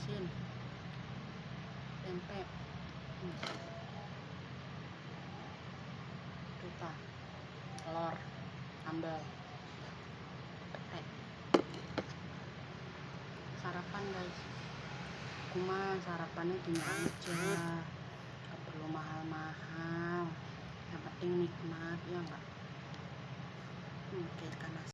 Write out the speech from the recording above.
asin, tempe, dupa, telur, sambal, petai. Sarapan guys, cuma sarapannya gini aja, gak perlu mahal-mahal, yang penting nikmat ya enggak. Kayak ikan asin.